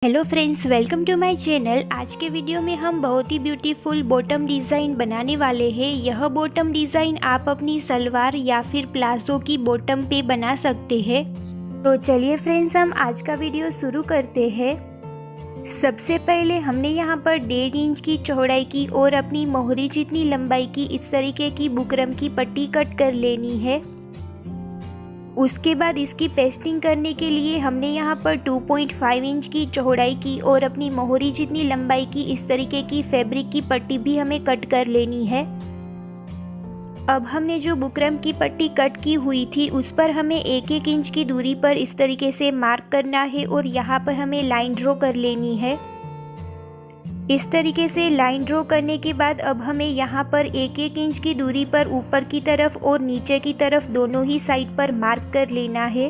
Hello friends, welcome to my channel. आज के video में हम बहुत ही ब्यूटीफुल बॉटम डिज़ाइन बनाने वाले हैं। यह बॉटम डिज़ाइन आप अपनी सलवार या फिर प्लाजो की बॉटम पे बना सकते हैं। तो चलिए फ्रेंड्स, हम आज का वीडियो शुरू करते हैं। सबसे पहले हमने यहाँ पर 1.5 इंच की चौड़ाई की और अपनी मोहरी जितनी लंबाई की इस तरीके की बुकरम की पट्टी कट कर लेनी है। उसके बाद इसकी पेस्टिंग करने के लिए हमने यहाँ पर 2.5 इंच की चौड़ाई की और अपनी मोहरी जितनी लंबाई की इस तरीके की फैब्रिक की पट्टी भी हमें कट कर लेनी है। अब हमने जो बुकरम की पट्टी कट की हुई थी उस पर हमें 1-1 इंच की दूरी पर इस तरीके से मार्क करना है और यहाँ पर हमें लाइन ड्रॉ कर लेनी है। इस तरीके से लाइन ड्रॉ करने के बाद अब हमें यहाँ पर 1-1 इंच की दूरी पर ऊपर की तरफ और नीचे की तरफ दोनों ही साइड पर मार्क कर लेना है।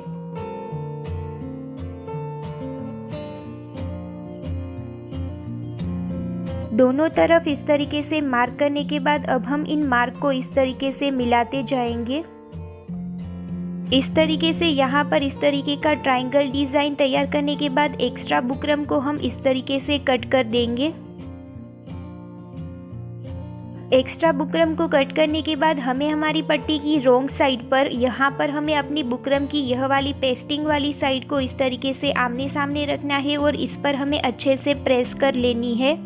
दोनों तरफ इस तरीके से मार्क करने के बाद अब हम इन मार्क को इस तरीके से मिलाते जाएंगे। इस तरीके से यहाँ पर इस तरीके का ट्रायंगल डिज़ाइन तैयार करने के बाद एक्स्ट्रा बुकरम को हम इस तरीके से कट कर देंगे। एक्स्ट्रा बुकरम को कट करने के बाद हमें हमारी पट्टी की रोंग साइड पर यहाँ पर हमें अपनी बुकरम की यह वाली पेस्टिंग वाली साइड को इस तरीके से आमने सामने रखना है और इस पर हमें अच्छे से प्रेस कर लेनी है।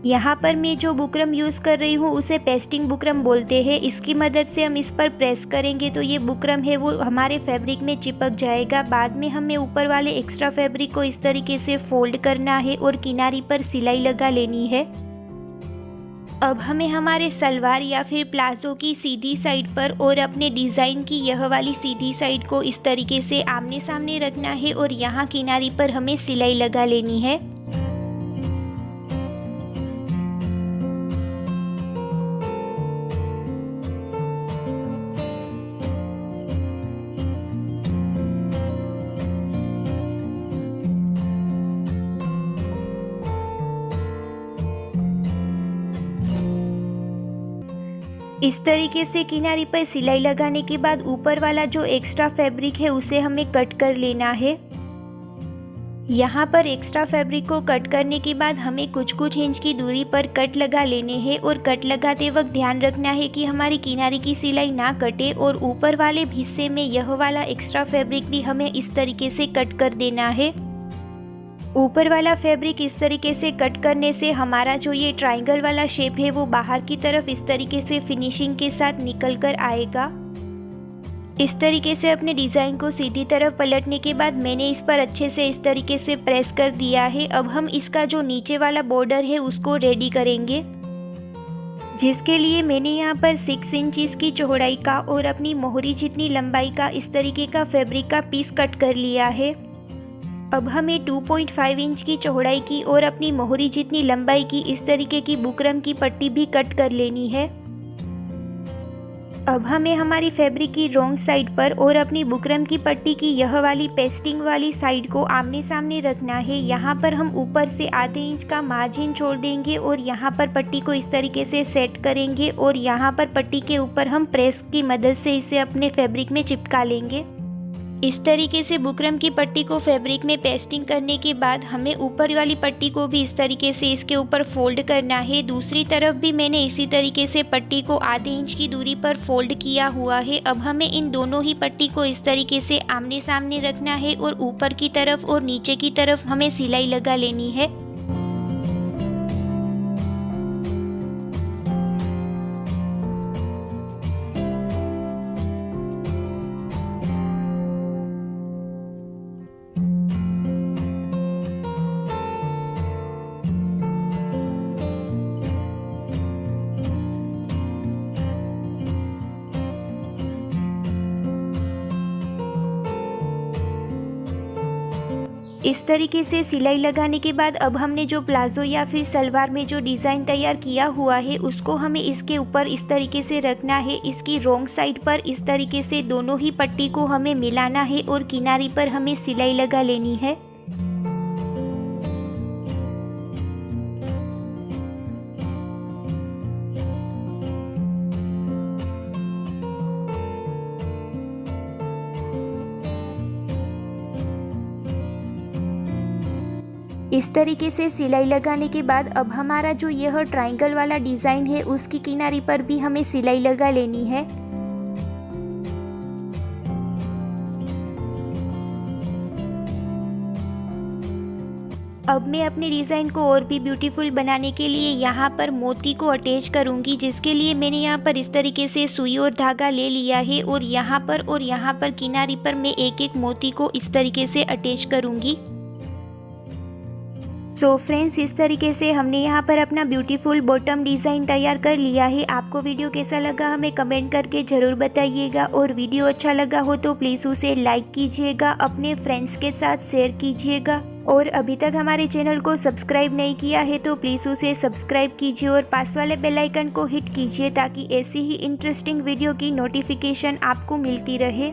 यहाँ पर मैं जो बुकरम यूज़ कर रही हूँ उसे पेस्टिंग बुकरम बोलते हैं। इसकी मदद से हम इस पर प्रेस करेंगे तो ये बुकरम है वो हमारे फैब्रिक में चिपक जाएगा। बाद में हमें ऊपर वाले एक्स्ट्रा फैब्रिक को इस तरीके से फोल्ड करना है और किनारी पर सिलाई लगा लेनी है। अब हमें हमारे सलवार या फिर प्लाजो की सीधी साइड पर और अपने डिज़ाइन की यह वाली सीधी साइड को इस तरीके से आमने सामने रखना है और यहाँ किनारी पर हमें सिलाई लगा लेनी है। इस तरीके से किनारी पर सिलाई लगाने के बाद ऊपर वाला जो एक्स्ट्रा फैब्रिक है उसे हमें कट कर लेना है। यहाँ पर एक्स्ट्रा फैब्रिक को कट करने के बाद हमें कुछ इंच की दूरी पर कट लगा लेने हैं और कट लगाते वक्त ध्यान रखना है कि हमारी किनारी की सिलाई ना कटे और ऊपर वाले हिस्से में यह वाला एक्स्ट्रा फैब्रिक भी हमें इस तरीके से कट कर देना है। ऊपर वाला फैब्रिक इस तरीके से कट करने से हमारा जो ये ट्रायंगल वाला शेप है वो बाहर की तरफ इस तरीके से फिनिशिंग के साथ निकल कर आएगा। इस तरीके से अपने डिज़ाइन को सीधी तरफ पलटने के बाद मैंने इस पर अच्छे से इस तरीके से प्रेस कर दिया है। अब हम इसका जो नीचे वाला बॉर्डर है उसको रेडी करेंगे, जिसके लिए मैंने यहाँ पर 6 इंचेस की चौड़ाई का और अपनी मोहरी जितनी लंबाई का इस तरीके का फैब्रिक का पीस कट कर लिया है। अब हमें 2.5 इंच की चौड़ाई की और अपनी मोहरी जितनी लंबाई की इस तरीके की बुकरम की पट्टी भी कट कर लेनी है। अब हमें हमारी फैब्रिक की रोंग साइड पर और अपनी बुकरम की पट्टी की यह वाली पेस्टिंग वाली साइड को आमने सामने रखना है। यहाँ पर हम ऊपर से आधे इंच का मार्जिन छोड़ देंगे और यहाँ पर पट्टी को इस तरीके से सेट करेंगे और यहाँ पर पट्टी के ऊपर हम प्रेस की मदद से इसे अपने फैब्रिक में चिपका लेंगे। इस तरीके से बुकरम की पट्टी को फैब्रिक में पेस्टिंग करने के बाद हमें ऊपर वाली पट्टी को भी इस तरीके से इसके ऊपर फोल्ड करना है। दूसरी तरफ भी मैंने इसी तरीके से पट्टी को आधे इंच की दूरी पर फोल्ड किया हुआ है। अब हमें इन दोनों ही पट्टी को इस तरीके से आमने सामने रखना है और ऊपर की तरफ और नीचे की तरफ हमें सिलाई लगा लेनी है। इस तरीके से सिलाई लगाने के बाद अब हमने जो प्लाजो या फिर सलवार में जो डिज़ाइन तैयार किया हुआ है उसको हमें इसके ऊपर इस तरीके से रखना है। इसकी रोंग साइड पर इस तरीके से दोनों ही पट्टी को हमें मिलाना है और किनारी पर हमें सिलाई लगा लेनी है। इस तरीके से सिलाई लगाने के बाद अब हमारा जो यह ट्रायंगल वाला डिज़ाइन है उसकी किनारी पर भी हमें सिलाई लगा लेनी है। अब मैं अपने डिज़ाइन को और भी ब्यूटीफुल बनाने के लिए यहाँ पर मोती को अटैच करूँगी, जिसके लिए मैंने यहाँ पर इस तरीके से सुई और धागा ले लिया है और यहाँ पर किनारी पर मैं एक एक मोती को इस तरीके से अटैच करूँगी। सो फ्रेंड्स, इस तरीके से हमने यहाँ पर अपना ब्यूटीफुल बॉटम डिज़ाइन तैयार कर लिया है। आपको वीडियो कैसा लगा हमें कमेंट करके ज़रूर बताइएगा और वीडियो अच्छा लगा हो तो प्लीज़ उसे लाइक कीजिएगा, अपने फ्रेंड्स के साथ शेयर कीजिएगा और अभी तक हमारे चैनल को सब्सक्राइब नहीं किया है तो प्लीज़ उसे सब्सक्राइब कीजिए और पास वाले बेल आइकन को हिट कीजिए ताकि ऐसी ही इंटरेस्टिंग वीडियो की नोटिफिकेशन आपको मिलती रहे।